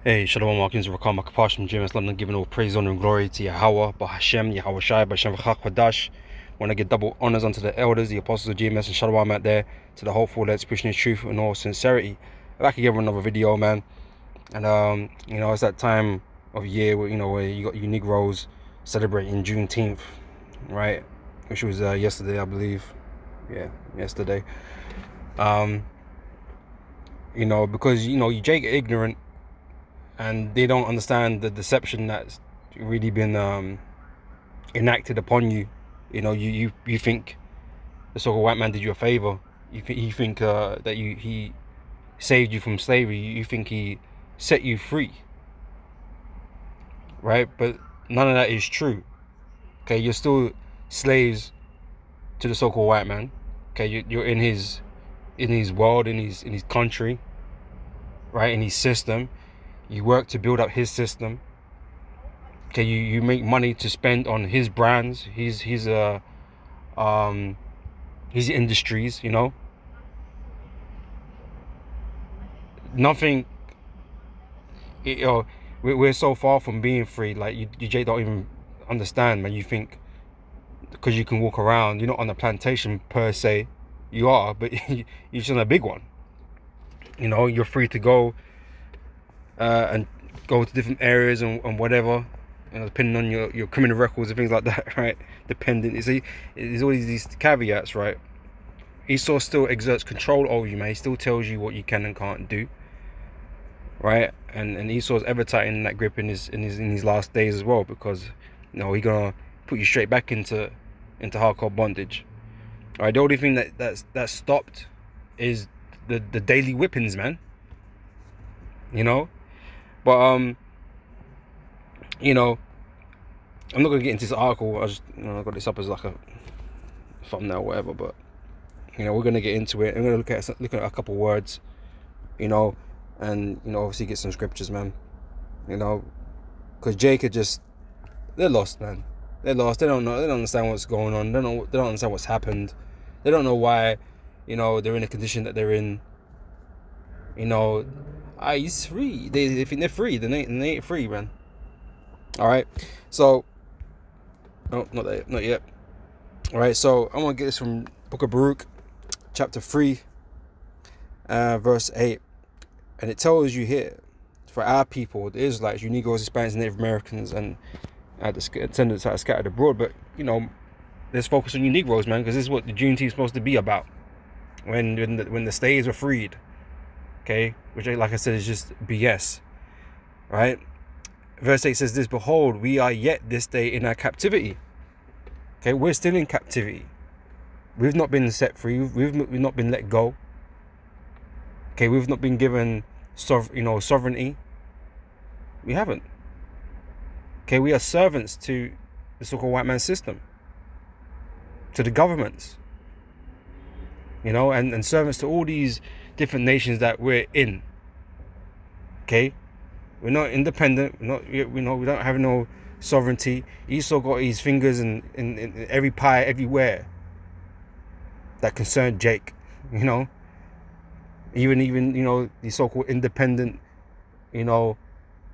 Hey, Shalom, Markins, Rakam, Makapashim, James London, giving all praise, honor, and glory to Yahweh, Bahashem, Yahweh Shai, Bashem Vachak. Want to give double honors unto the elders, the apostles of GMS, and Shalom out there, to the hopeful that's pushing his truth in all sincerity. Back again with another video, man. And, it's that time of year where, where you got you Negros celebrating Juneteenth, right? Which was yesterday, I believe. Yeah, yesterday. Because, you Jake ignorant, and they don't understand the deception that's really been enacted upon you. You think the so-called white man did you a favor. You think that he saved you from slavery. You think he set you free, right? But none of that is true. Okay, you're still slaves to the so-called white man. Okay, you're in his world, in his country, right? In his system. You work to build up his system. Okay, you make money to spend on his brands, his industries. Nothing. We're so far from being free. Like you don't even understand, man. You think because you can walk around, you're not on a plantation per se. You are, but you're just on a big one. You're free to go and go to different areas and whatever. Depending on your criminal records and things like that, right? There's all these caveats, right? Esau still exerts control over you, man. He still tells you what you can and can't do, right? And Esau's ever tightening that grip in his last days as well, because he's gonna put you straight back into hardcore bondage. All right, the only thing that stopped is the daily whippings, man. But I'm not gonna get into this article. I just I got this up as like a thumbnail or whatever, but we're gonna get into it. I'm gonna look at a couple words, and obviously get some scriptures, man. Because Jake they're lost, man. They're lost. They don't know. They don't understand what's going on. They don't understand what's happened. They don't know why they're in the condition that they're in. He's free. They think they're free. They ain't free, man. All right. So, no, not yet. All right. So I'm gonna get this from Book of Baruch, chapter 3, verse 8, and it tells you here, for our people, the Israelites, you Negroes, Hispanics, and Native Americans, and the descendants that are scattered abroad. But let's focus on you Negroes, man, because this is what the Juneteenth is supposed to be about. When the slaves were freed. Okay, which, like I said, is just BS, right? Verse 8 says this: behold, we are yet this day in our captivity. Okay, we're still in captivity. We've not been set free. We've not been let go. Okay, we've not been given sovereignty. We haven't. Okay, we are servants to the so-called white man system, to the governments, and servants to all these different nations that we're in. Okay, we're not independent. We don't have no sovereignty. Esau got his fingers in every pie everywhere that concerned Jake. Even the so-called independent,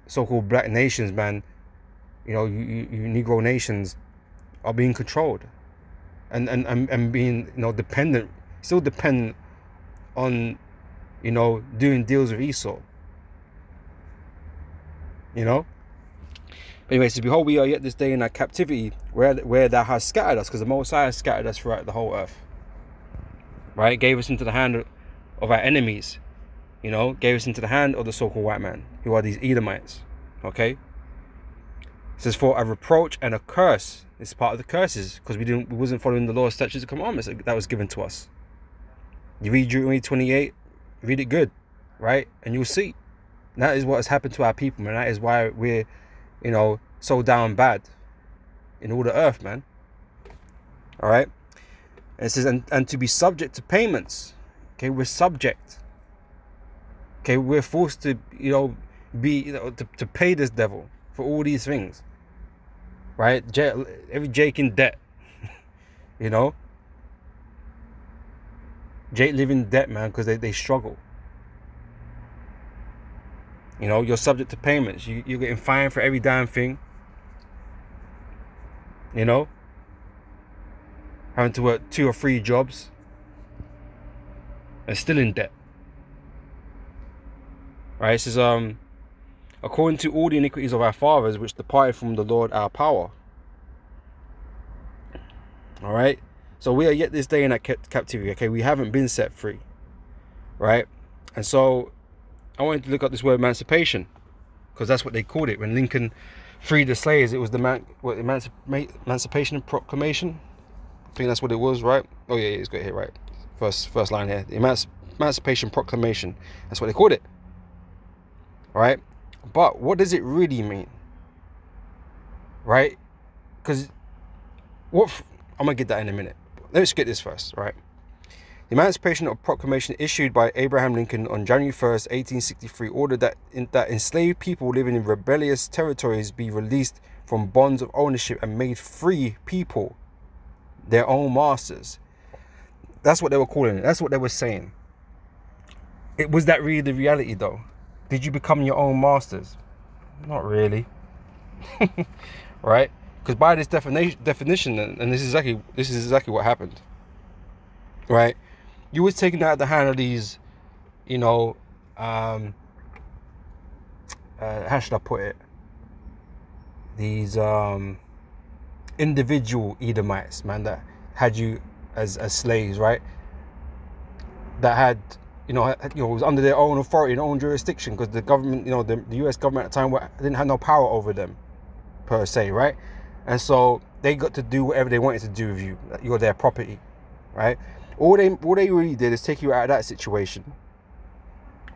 so-called black nations, man. You Negro nations are being controlled and being dependent, still dependent on doing deals with Esau. But anyway, so behold, we are yet this day in our captivity, where thou hast scattered us, because the Most High has scattered us throughout the whole earth, right? Gave us into the hand of our enemies, gave us into the hand of the so-called white man, who are these Edomites. Okay, it says, for a reproach and a curse. It's part of the curses, because we wasn't following the law, statutes, and commandments that was given to us. You read Deuteronomy 28, read it good, right? And you'll see. And that is what has happened to our people, man. That is why we're, so down bad in all the earth, man. All right? And it says, and to be subject to payments. Okay, we're subject. Okay, we're forced to, to pay this devil for all these things. Right? Every Jake in debt. Jake live in debt, man, because they struggle. You know, you're subject to payments. You're getting fined for every damn thing. You know, having to work 2 or 3 jobs and still in debt. Right? It says, according to all the iniquities of our fathers, which departed from the Lord our power. All right. So we are yet this day in that captivity. Okay, we haven't been set free. Right. And so I wanted to look up this word emancipation, because that's what they called it when Lincoln freed the slaves. It was the Emancipation Proclamation. I think that's what it was, right? Oh yeah, it's got it here, right? First line here, the Emancipation Proclamation. That's what they called it. All right. But what does it really mean? Right? Because I'm gonna get that in a minute. Let's get this first, right? The Emancipation Proclamation issued by Abraham Lincoln on January 1st, 1863, ordered that enslaved people living in rebellious territories be released from bonds of ownership and made free people, their own masters. That's what they were calling it. That's what they were saying. Was that really the reality, though? Did you become your own masters? Not really. Right? Because by this definition, and this is exactly what happened. Right? You was taken out of the hand of these, you know, how should I put it? These individual Edomites, man, that had you as slaves, right? That had, was under their own authority, their own jurisdiction, because the government, the U.S. government at the time didn't have no power over them, per se, right? And so they got to do whatever they wanted to do with you. You're their property, right? All they really did is take you out of that situation,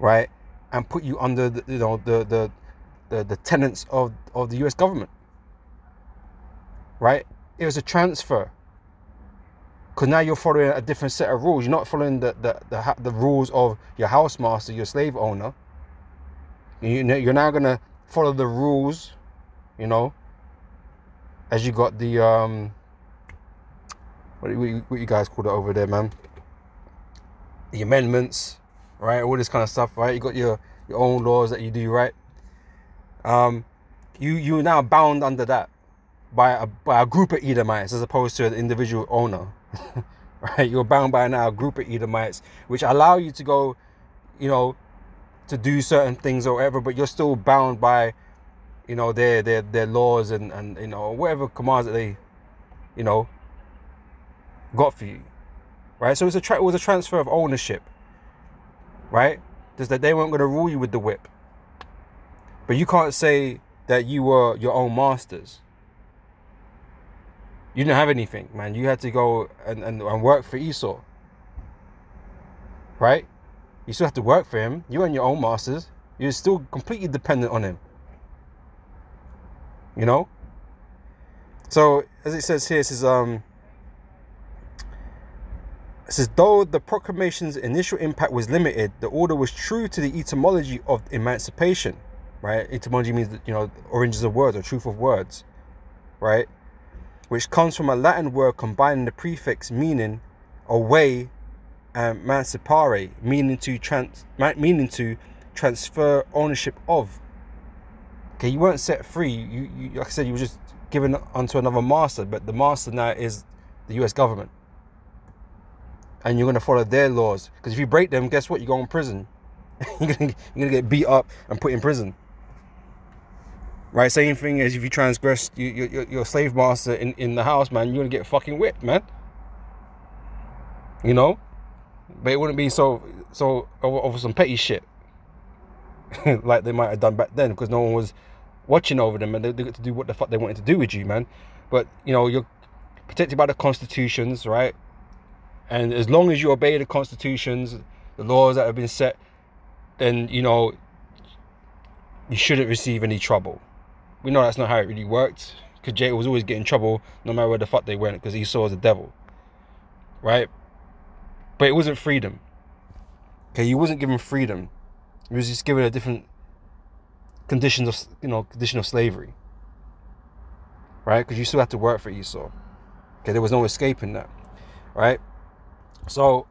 right, and put you under the tenets of the U.S. government, right? It was a transfer, because now you're following a different set of rules. You're not following the rules of your house master, your slave owner. You're now gonna follow the rules, as you got the what you guys call it over there, man? The amendments, right? All this kind of stuff, right? You got your own laws that you do, right? You're now bound under that by a group of Edomites as opposed to an individual owner, right? You're bound by now a group of Edomites, which allow you to go, to do certain things or whatever, but you're still bound by, their laws and whatever commands that they, got for you, right? So it was a transfer of ownership, right? Just that they weren't going to rule you with the whip, but you can't say that you were your own masters. You didn't have anything, man. You had to go and work for Esau, right? You still have to work for him. You weren't your own masters. You're still completely dependent on him, So as it says here, it says, though the proclamation's initial impact was limited, the order was true to the etymology of emancipation, right? Etymology means, origins of words or truth of words, right? Which comes from a Latin word combining the prefix meaning away and emancipare, meaning to transfer ownership of. Okay, you weren't set free. You like I said, you were just given unto another master, but the master now is the U.S. government. And you're going to follow their laws, because if you break them, guess what? You go in prison. you're gonna get beat up and put in prison, right? Same thing as if you transgress your slave master in the house, man. You're gonna get fucking whipped, man. But it wouldn't be so over some petty shit like they might have done back then, because no one was watching over them and they got to do what the fuck they wanted to do with you, man. But you're protected by the constitutions, right? And as long as you obey the constitutions, the laws that have been set, then, you shouldn't receive any trouble. We know that's not how it really worked, because Jay was always getting trouble no matter where the fuck they went, because he saw the devil, right? But it wasn't freedom. Okay, he wasn't given freedom. He was just given a different condition of slavery, right? Because you still had to work for Esau. Okay, there was no escaping that, right? So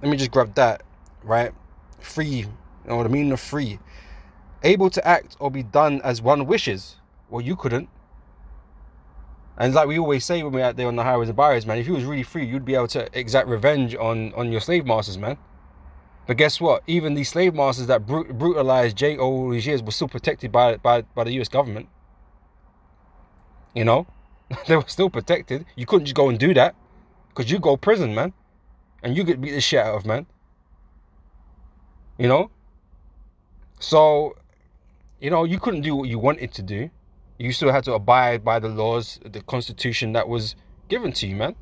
let me just grab that, right? Free You know, the meaning of free. Able to act or be done as one wishes. Well, you couldn't. And like we always say when we're out there on the highways and byways, man, if you was really free, you'd be able to exact revenge on your slave masters, man. But guess what? Even these slave masters that brutalized Jake all these years were still protected by the US government. You know? They were still protected. You couldn't just go and do that. Because you go to prison, man. And you get beat the shit out of, man. You know? So, you know, you couldn't do what you wanted to do. You still had to abide by the laws, the constitution that was given to you, man.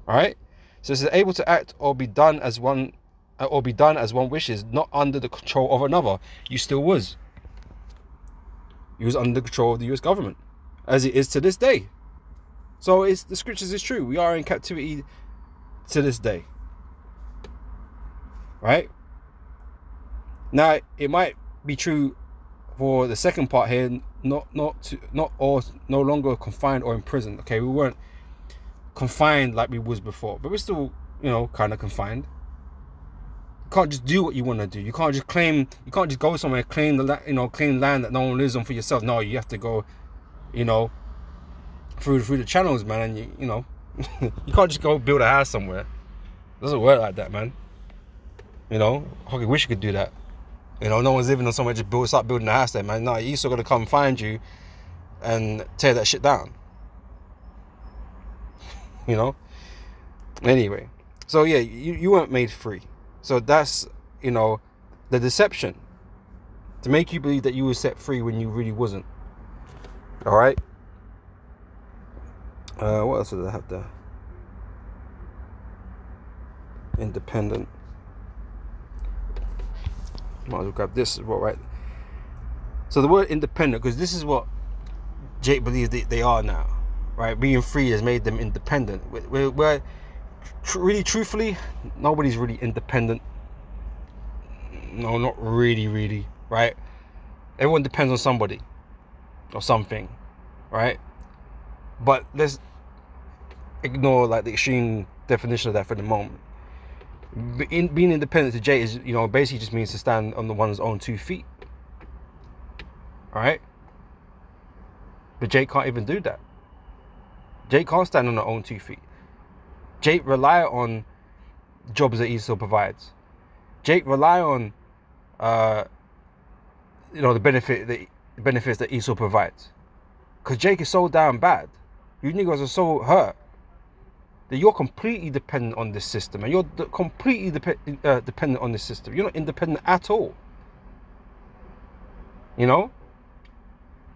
Alright? So it's able to act or be done as one wishes, not under the control of another. You still was. You was under the control of the US government. As it is to this day. So it's the scriptures is true. We are in captivity to this day. Right? Now it might be true for the second part here, no longer confined or imprisoned. Okay, we weren't confined like we was before, but we're still, you know, kind of confined. You can't just do what you want to do. You can't just go somewhere, claim land that no one lives on for yourself. No, you have to go, you know, through the channels, man. And you know, you can't just go build a house somewhere. It doesn't work like that, man. You know, I wish you could do that. You know, no one's living on somewhere, just start building a house there, man. No, he's still got to come find you and tear that shit down. You know? Anyway. So, yeah, you weren't made free. So that's, you know, the deception. To make you believe that you were set free when you really wasn't. Alright? What else did I have there? Independent. Might as well grab this as well, right? So the word independent, because this is what Jake believes they are now, right? Being free has made them independent. We're really, truthfully, nobody's really independent. No, not really, right? Everyone depends on somebody or something, right? But let's ignore like the extreme definition of that for the moment. Being independent to Jay is, you know, basically just means to stand on one's own 2 feet. Alright? But Jake can't even do that. Jake can't stand on her own 2 feet. Jake rely on jobs that Esau provides. Jake rely on you know, the benefits that Esau provides. Because Jake is so damn bad. You niggas are so hurt that you're completely dependent on this system, and you're completely dependent on this system. You're not independent at all. You know,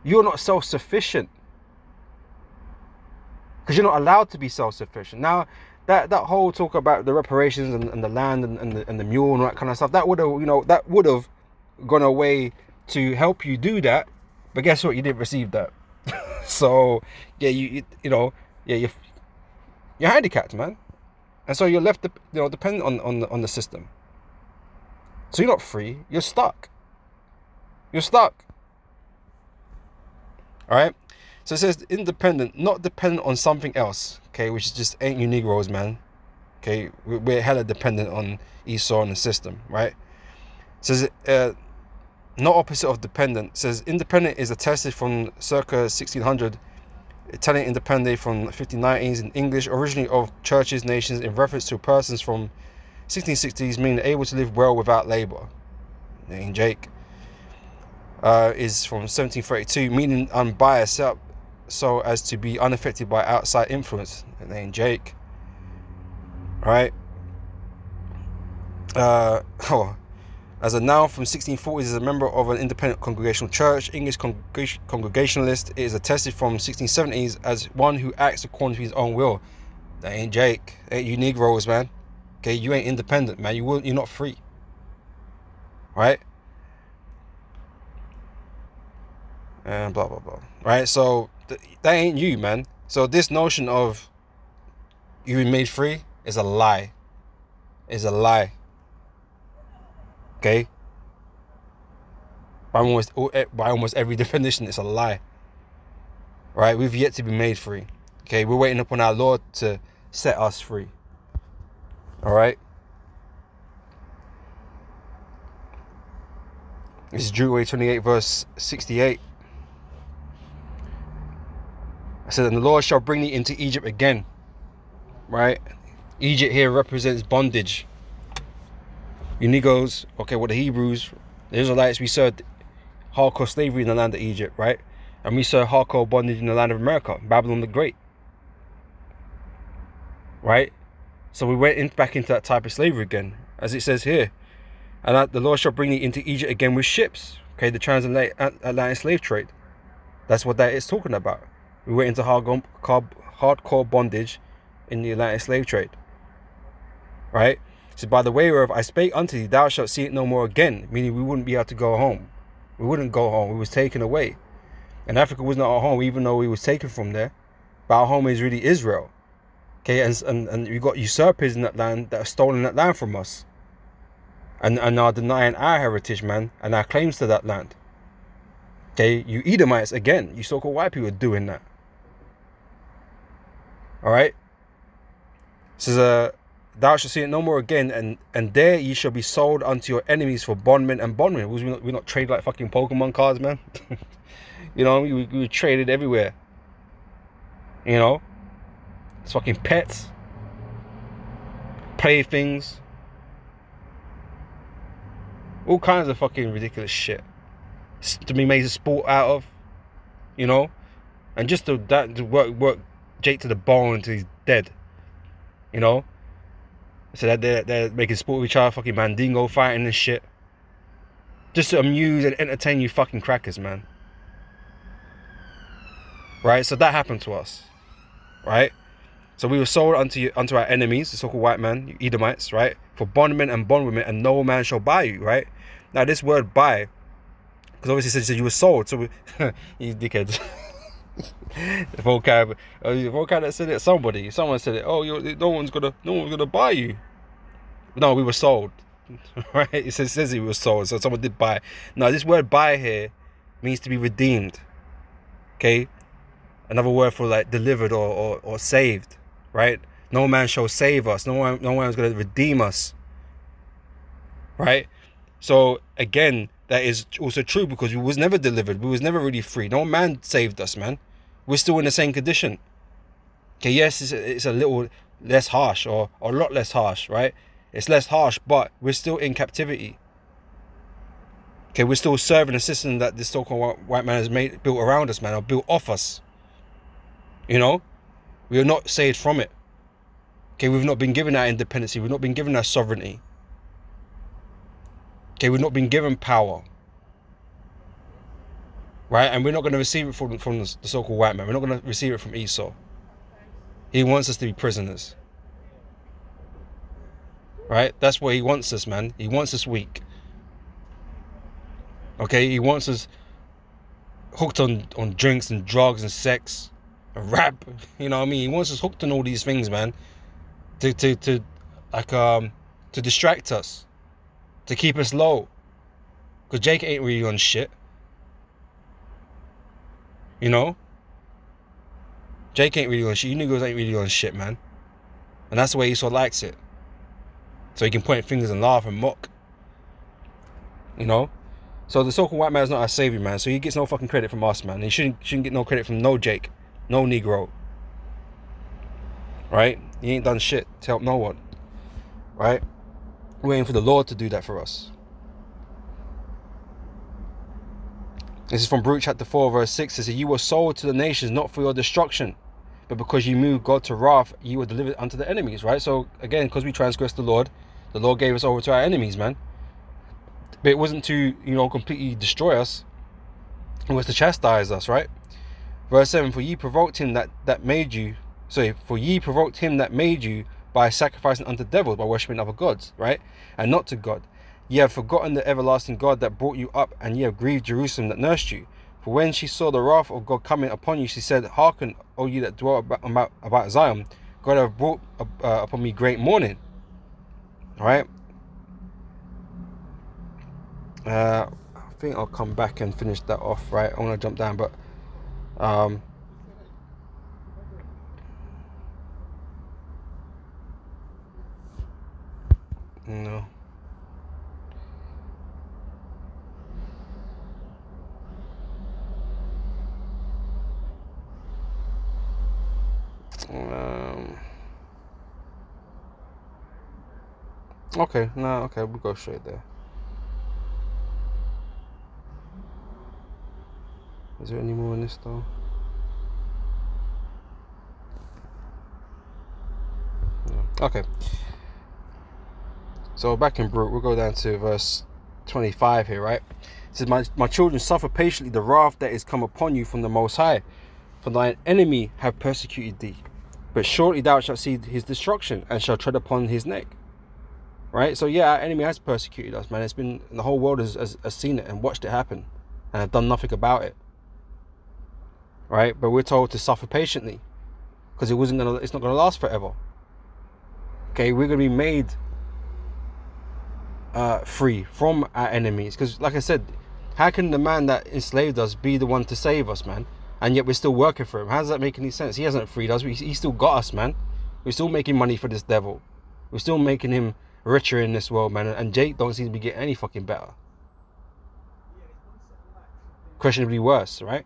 you're not self-sufficient because you're not allowed to be self-sufficient. Now, that whole talk about the reparations and the land and the mule and all that kind of stuff, that would have gone away to help you do that. But guess what? You didn't receive that. So yeah, you're handicapped, man, and so you're left, dependent on the system. So you're not free. You're stuck. You're stuck. All right. So it says independent, not dependent on something else. Okay, which is just ain't you Negroes, man. Okay, we're hella dependent on Esau and the system, right? It says not opposite of dependent. It says independent is attested from circa 1600. Italian independent from 1590s in English, originally of churches, nations, in reference to persons from 1660s, meaning able to live well without labor. Name Jake is from 1732, meaning unbiased, so as to be unaffected by outside influence. Name Jake. All right. As a noun from 1640s, is a member of an independent congregational church. English congregationalist. It is attested from 1670s as one who acts according to his own will. That ain't Jake. Ain't you Negroes, man. Okay, you ain't independent, man. You're not free. Right? And blah, blah, blah. Right? So, that ain't you, man. So, this notion of you being made free is a lie. Is a lie. Okay? By almost every definition, it's a lie. Right? We've yet to be made free. Okay? We're waiting upon our Lord to set us free. Alright? This is Deuteronomy 28 verse 68. I said, and the Lord shall bring thee into Egypt again. Right? Egypt here represents bondage. You Negros, okay, well the Hebrews, the Israelites, we served hardcore slavery in the land of Egypt, right? And we serve hardcore bondage in the land of America, Babylon the Great. Right? So we went back into that type of slavery again, as it says here. And the Lord shall bring thee into Egypt again with ships. Okay, the transatlantic slave trade. That's what that is talking about. We went into hardcore bondage in the Atlantic slave trade. Right? So by the way whereof I spake unto thee, thou shalt see it no more again. Meaning we wouldn't be able to go home. We wouldn't go home. We was taken away. And Africa was not our home, even though we was taken from there. But our home is really Israel. Okay, and we got usurpers in that land that have stolen that land from us. And are denying our heritage, man, and our claims to that land. Okay, you Edomites, again, you so-called white people are doing that. Alright? Says, thou shalt see it no more again, and there ye shall be sold unto your enemies for bondmen and bondwomen. We're not traded like fucking Pokemon cards, man. You know, we were traded everywhere. You know? It's fucking pets. Playthings. All kinds of fucking ridiculous shit to be made a sport out of, you know, and just to work Jake to the bone until he's dead, you know. So that they're making sport with each other, fucking Mandingo fighting and shit, just to amuse and entertain you fucking crackers, man. Right? So that happened to us, right? So we were sold unto our enemies, the so-called white man, you Edomites, right? For bondmen and bondwomen, and no man shall buy you, right? Now this word buy, because obviously it said you were sold, so you dickheads. the vocab that said it, someone said it. Oh, no one's gonna buy you. No, we were sold, right? It says we were sold, so someone did buy. Now this word buy here means to be redeemed. Okay, another word for like delivered or saved, right? No man shall save us. No one's gonna redeem us, right? So again, that is also true, because we was never delivered. We was never really free. No man saved us, man. We're still in the same condition. Okay, yes, it's a little less harsh, or a lot less harsh, right? It's less harsh, but we're still in captivity. Okay, we're still serving a system that this so-called white man has built around us, man, or built off us. You know, we are not saved from it. Okay, we've not been given our independence. We've not been given our sovereignty. Okay, we've not been given power. Right? And we're not going to receive it from the so-called white man. We're not going to receive it from Esau. He wants us to be prisoners. Right? That's what he wants us, man. He wants us weak. Okay? He wants us hooked on drinks and drugs and sex and rap. You know what I mean? He wants us hooked on all these things, man. To distract us. To keep us low. Because Jake ain't really on shit. You know? Jake ain't really on shit. You niggas ain't really on shit, man. And that's the way Esau likes it. So he can point fingers and laugh and mock. You know? So the so-called white man is not our savior, man. So he gets no fucking credit from us, man. He shouldn't get no credit from no Jake. No Negro. Right? He ain't done shit to help no one. Right? We're waiting for the Lord to do that for us. This is from Baruch chapter 4 verse 6. It says, you were sold to the nations not for your destruction, but because you moved God to wrath, you were delivered unto the enemies. Right? So again, because we transgressed the Lord gave us over to our enemies, man. But it wasn't to, you know, completely destroy us. It was to chastise us, right? Verse 7, for ye provoked him that made you by sacrificing unto devils, by worshipping other gods, right? And not to God. Ye have forgotten the everlasting God that brought you up, and ye have grieved Jerusalem that nursed you. For when she saw the wrath of God coming upon you, she said, hearken, O ye that dwell about Zion, God hath brought upon me great mourning. All right? I think I'll come back and finish that off, right? I want to jump down, but no. Okay, no, okay, we'll go straight there. Is there any more in this though? Yeah. Okay. So back in Baruch, we'll go down to verse 25 here, right? It says, my children, suffer patiently the wrath that is come upon you from the Most High, for thine enemy have persecuted thee. But shortly thou shalt see his destruction, and shall tread upon his neck. Right? So yeah, our enemy has persecuted us, man. It's been, the whole world has seen it and watched it happen, and have done nothing about it. Right? But we're told to suffer patiently, because it's not gonna last forever. Okay, we're gonna be made free from our enemies, because like I said, how can the man that enslaved us be the one to save us, man? And yet we're still working for him. How does that make any sense? He hasn't freed us. He still got us, man. We're still making money for this devil. We're still making him richer in this world, man. And Jake don't seem to be getting any fucking better. Questionably worse, right?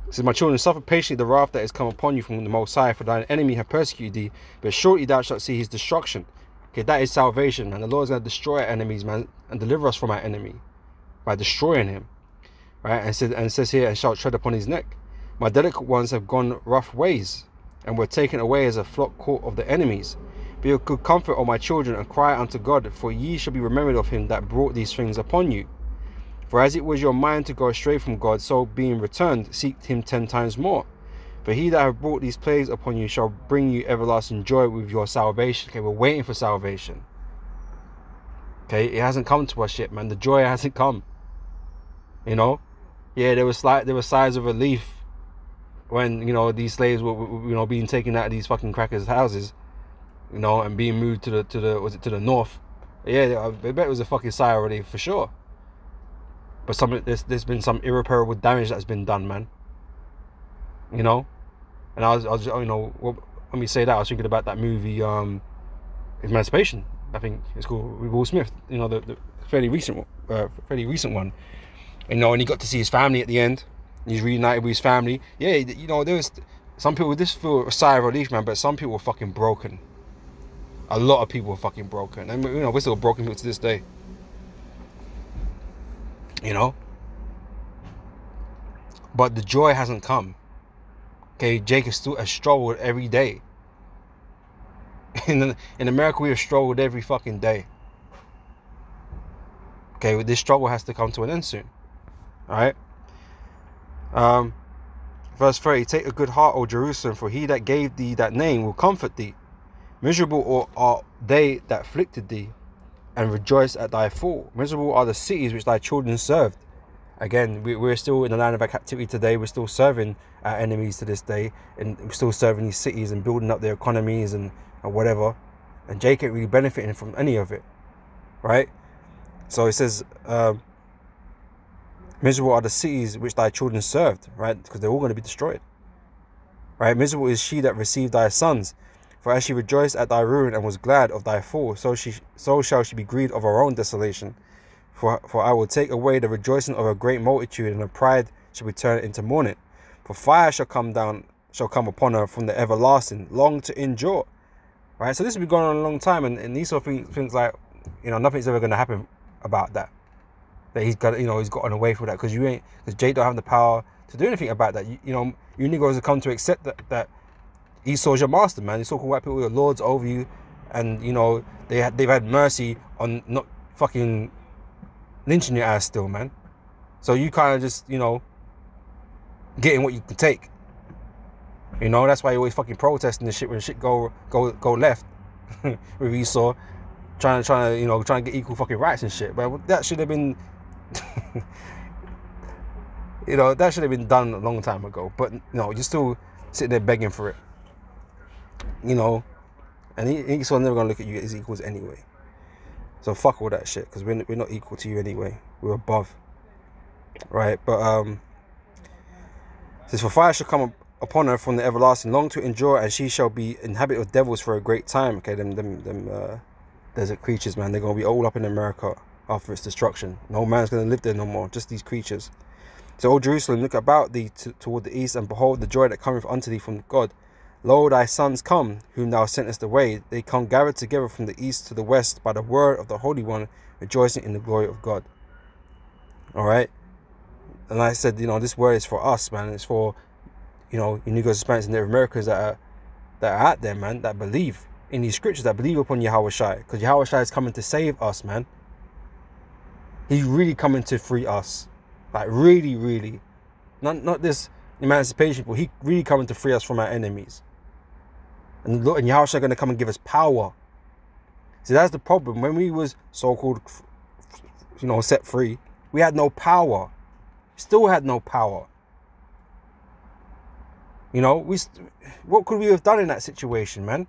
It says, my children, suffer patiently the wrath that is come upon you from the Most High, for thine enemy have persecuted thee, but shortly thou shalt see his destruction. Okay, that is salvation, man. The Lord is going to destroy our enemies, man, and deliver us from our enemy by destroying him. Right? And it says here, and shalt tread upon his neck. My delicate ones have gone rough ways, and were taken away as a flock caught of the enemies. Be of good comfort, O my children, and cry unto God, for ye shall be remembered of him that brought these things upon you. For as it was your mind to go astray from God, so being returned, seek him 10 times more. For he that have brought these plagues upon you shall bring you everlasting joy with your salvation. Okay, we're waiting for salvation. Okay, it hasn't come to us yet, man. The joy hasn't come. You know? Yeah, there was signs of relief when, you know, these slaves were, you know, being taken out of these fucking crackers' houses, you know, and being moved to the north. Yeah, I bet it was a fucking sigh already for sure. But there's been some irreparable damage that's been done, man. You know, and I was you know, well, let me say that I was thinking about that movie, Emancipation. I think it's called, with Will Smith. You know, the fairly recent one. You know, and he got to see his family at the end. He's reunited with his family. Yeah, you know, there was some people, this feel a sigh of relief, man, but some people were fucking broken. A lot of people were fucking broken, and you know, we're still broken people to this day. You know, but the joy hasn't come. Okay, Jake has struggled every day. In America, we have struggled every fucking day. Okay, this struggle has to come to an end soon. Alright? Verse 30, take a good heart, O Jerusalem, for he that gave thee that name will comfort thee. Miserable are they that afflicted thee, and rejoice at thy fall. Miserable are the cities which thy children served. Again, we're still in the land of our captivity today. We're still serving our enemies to this day, and we're still serving these cities and building up their economies and whatever. And Jake ain't really benefiting from any of it, right? So it says, miserable are the cities which thy children served, right? Because they're all going to be destroyed, right? Miserable is she that received thy sons, for as she rejoiced at thy ruin and was glad of thy fall, so shall she be grieved of her own desolation. For I will take away the rejoicing of a great multitude, and her pride shall be turned into mourning. For fire shall come upon her from the everlasting, long to endure. Right? So this has been going on a long time, and these sort of things like, you know, nothing's ever going to happen about that. That he's got, you know, he's gotten away from that, because Jake don't have the power to do anything about that. You know, you Negroes have come to accept that Esau's your master, man. These so-called white people are lords over you, and you know they've had mercy on not fucking lynching your ass still, man. So you kind of just, you know, getting what you can take. You know, that's why you always fucking protesting the shit when shit go left with Esau, trying to get equal fucking rights and shit. But that should have been, you know, that should have been done a long time ago. But no, you're still sitting there begging for it. You know, and Esau's never gonna look at you as equals anyway. So fuck all that shit, because we're not equal to you anyway. We're above, right? But says, for fire shall come upon her from the everlasting, long to endure, and she shall be inhabited of devils for a great time. Okay, them desert creatures, man, they're gonna be all up in America after its destruction. No man's gonna live there no more, just these creatures. So, O Jerusalem, look about thee toward the east, and behold the joy that cometh unto thee from God. Lo, thy sons come, whom thou sentest away. They come gathered together from the east to the west by the word of the Holy One, rejoicing in the glory of God. All right. And like I said, this word is for us, man. It's for, your Negros, Hispanics, and Native Americans that are out there, man, that believe in these scriptures, that believe upon Yahweh Shai. Because Yahweh Shai is coming to save us, man. He's really coming to free us. Like, really, really. Not this emancipation, but he really coming to free us from our enemies. And look, and Yahweh Shai is going to come and give us power. See, that's the problem. When we was so-called, set free, we had no power. Still had no power. What could we have done in that situation, man?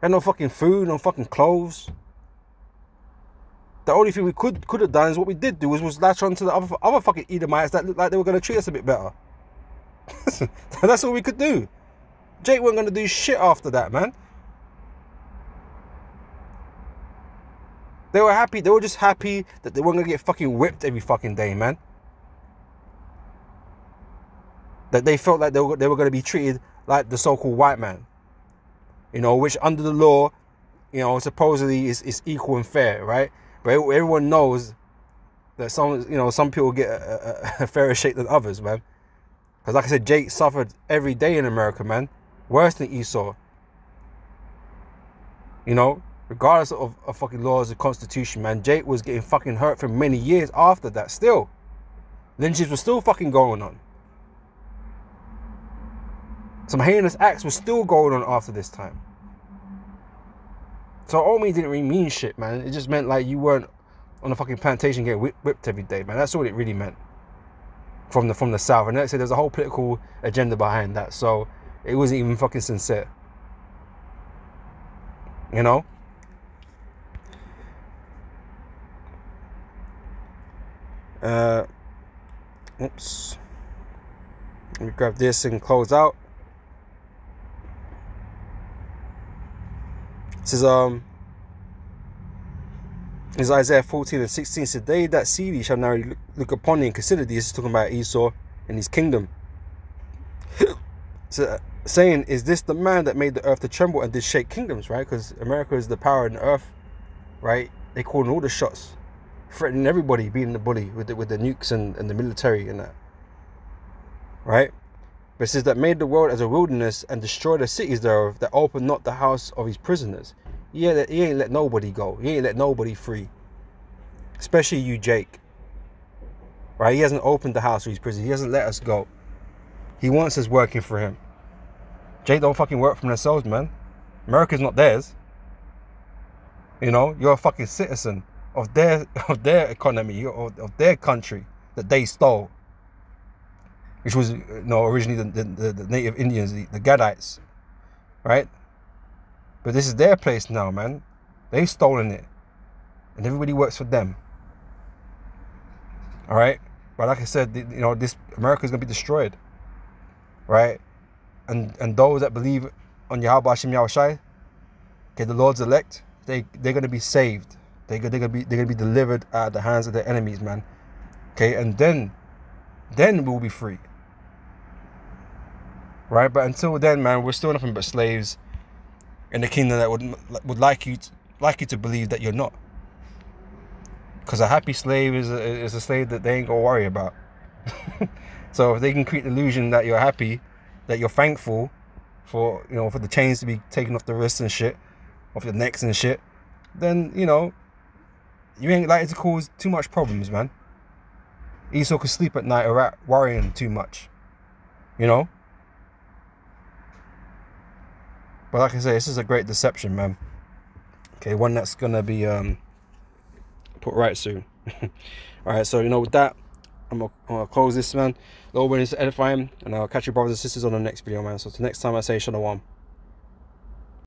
Had no fucking food, no fucking clothes. The only thing we could have done is what we did do was latch on to the other fucking Edomites that looked like they were going to treat us a bit better. That's all we could do. Jake wasn't going to do shit after that, man. They were happy. They were just happy that they weren't going to get fucking whipped every fucking day, man. That they felt like they were going to be treated like the so-called white man. Which under the law, supposedly is equal and fair, right? But everyone knows that some people get a fairer shake than others, man. Because like I said, Jake suffered every day in America, man. Worse than Esau. Regardless of fucking laws and constitution, man, Jake was getting fucking hurt for many years after that still. Lynches were still fucking going on. Some heinous acts were still going on after this time. So Omi didn't really mean shit, man. It just meant like you weren't on a fucking plantation getting whipped every day, man. That's all it really meant. From the South. And like I said, there's a whole political agenda behind that. So it wasn't even fucking sincere. Oops. Let me grab this and close out. This is Isaiah 14:16. Said, they that see thee shall now look upon thee and consider thee. This is talking about Esau and his kingdom. So, saying, is this the man that made the earth to tremble and did shake kingdoms, right? Because America is the power in the earth, right? They calling all the shots, threatening everybody, being the bully with the nukes and the military and that, right? But it says that made the world as a wilderness and destroyed the cities thereof, that opened not the house of his prisoners. He ain't let nobody go. He ain't let nobody free. Especially you, Jake. Right? He hasn't opened the house of his prisoners. He hasn't let us go. He wants us working for him. Jake don't fucking work for themselves, man. America's not theirs. You're a fucking citizen of their economy, of their country that they stole. Which was, originally the native Indians, the Gadites, right? But this is their place now, man. They've stolen it, and everybody works for them. All right, but like I said, this America is gonna be destroyed, right? And those that believe on Yahweh Hashem Yahweh Shai, okay, the Lord's elect, they're gonna be saved. They're gonna be delivered out of the hands of their enemies, man. Okay, and then we'll be free. Right, but until then, man, we're still nothing but slaves in a kingdom that would like you to believe that you're not. Because a happy slave is a slave that they ain't gonna worry about. So if they can create the illusion that you're happy, that you're thankful for for the chains to be taken off the wrists and shit, off your necks and shit, then you ain't likely to cause too much problems, man. Esau could sleep at night without worrying too much, But like I say, this is a great deception, man. Okay, one that's gonna be put right soon. All right, so with that, I'm gonna close this, man. Lord willing, to edify him, and I'll catch you brothers and sisters on the next video, man. So till next time, I say shalom.